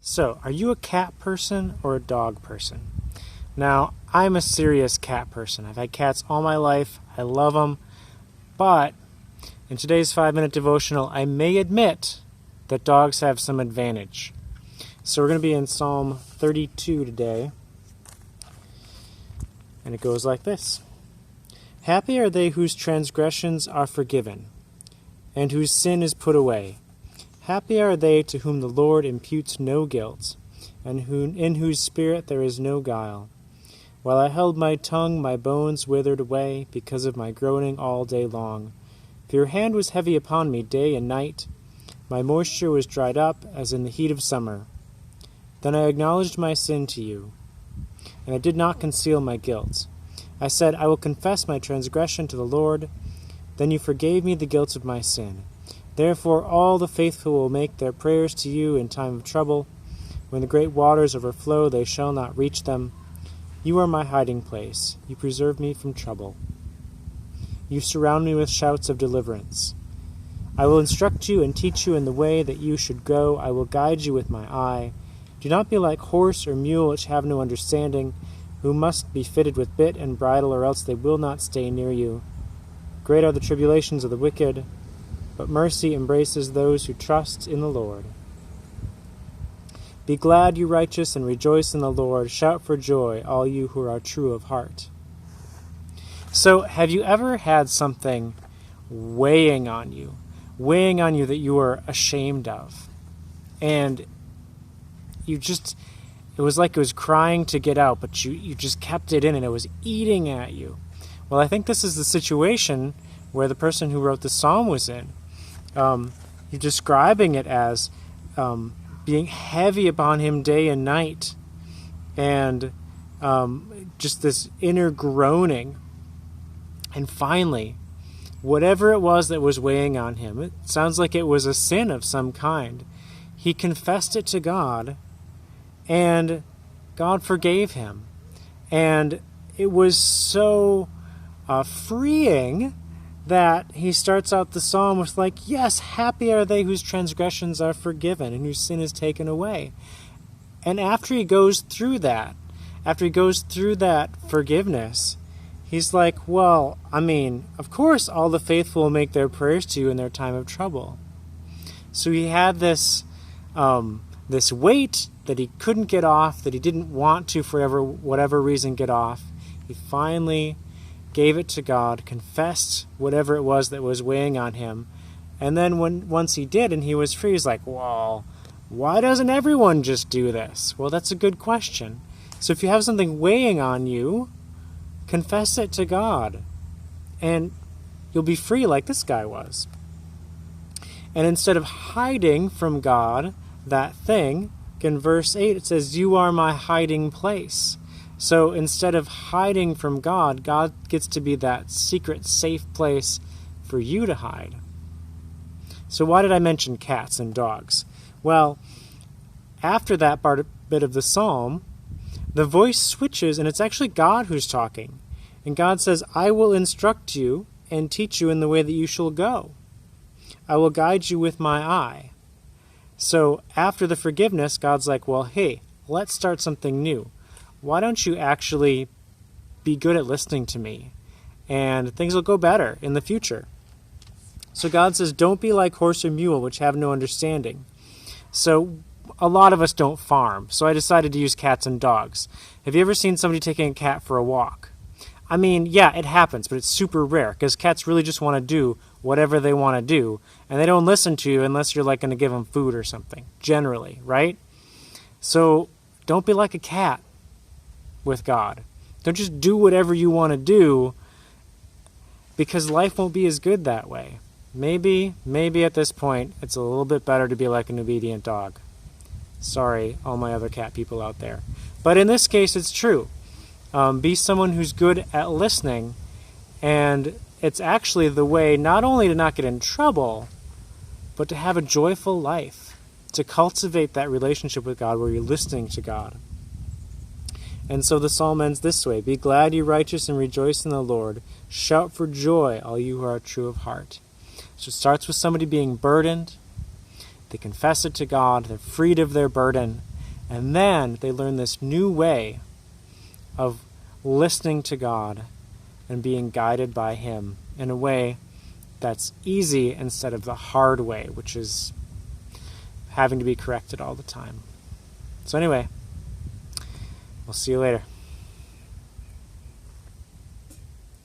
So, are you a cat person or a dog person? Now, I'm a serious cat person. I've had cats all my life. I love them. But in today's 5-minute devotional, I may admit that dogs have some advantage. So we're going to be in Psalm 32 today. And it goes like this. Happy are they whose transgressions are forgiven, and whose sin is put away. Happy are they to whom the Lord imputes no guilt, and in whose spirit there is no guile. While I held my tongue, my bones withered away, because of my groaning all day long. For your hand was heavy upon me day and night. My moisture was dried up, as in the heat of summer. Then I acknowledged my sin to you, and I did not conceal my guilt. I said, I will confess my transgression to the Lord. Then you forgave me the guilt of my sin. Therefore all the faithful will make their prayers to you in time of trouble. When the great waters overflow, they shall not reach them. You are my hiding place. You preserve me from trouble. You surround me with shouts of deliverance. I will instruct you and teach you in the way that you should go. I will guide you with my eye. Do not be like horse or mule, which have no understanding, who must be fitted with bit and bridle, or else they will not stay near you. Great are the tribulations of the wicked, but mercy embraces those who trust in the Lord. Be glad, you righteous, and rejoice in the Lord. Shout for joy, all you who are true of heart. So, have you ever had something weighing on you that you were ashamed of? And it was like it was crying to get out, but you just kept it in and it was eating at you. Well, I think this is the situation where the person who wrote the psalm was in. He's describing it as being heavy upon him day and night, and just this inner groaning. And finally, whatever it was that was weighing on him, it sounds like it was a sin of some kind. He confessed it to God, and God forgave him. And it was so freeing that he starts out the psalm with yes, happy are they whose transgressions are forgiven and whose sin is taken away. And after he goes through that forgiveness, he's like, well, of course all the faithful will make their prayers to you in their time of trouble. So he had this weight that he couldn't get off, that he didn't want to for whatever reason get off. He finally gave it to God, confessed whatever it was that was weighing on him, and then once he did and he was free, he's like, well, why doesn't everyone just do this? Well, that's a good question. So if you have something weighing on you, confess it to God, and you'll be free like this guy was. And instead of hiding from God that thing, in verse 8 it says, you are my hiding place. So instead of hiding from God, God gets to be that secret, safe place for you to hide. So why did I mention cats and dogs? Well, after that bit of the psalm, the voice switches, and it's actually God who's talking. And God says, I will instruct you and teach you in the way that you shall go. I will guide you with my eye. So after the forgiveness, God's like, well, hey, let's start something new. Why don't you actually be good at listening to me? And things will go better in the future. So God says, don't be like horse or mule, which have no understanding. So a lot of us don't farm, so I decided to use cats and dogs. Have you ever seen somebody taking a cat for a walk? Yeah, it happens, but it's super rare, because cats really just want to do whatever they want to do, and they don't listen to you unless you're going to give them food or something, generally, right? So don't be like a cat with God. Don't just do whatever you want to do, because life won't be as good that way. Maybe at this point, it's a little bit better to be like an obedient dog. Sorry, all my other cat people out there. But in this case, it's true. Be someone who's good at listening, and it's actually the way not only to not get in trouble, but to have a joyful life, to cultivate that relationship with God where you're listening to God. And so the psalm ends this way: be glad, you righteous, and rejoice in the Lord. Shout for joy, all you who are true of heart. So it starts with somebody being burdened. They confess it to God. They're freed of their burden. And then they learn this new way of listening to God and being guided by Him in a way that's easy instead of the hard way, which is having to be corrected all the time. So anyway, we'll see you later.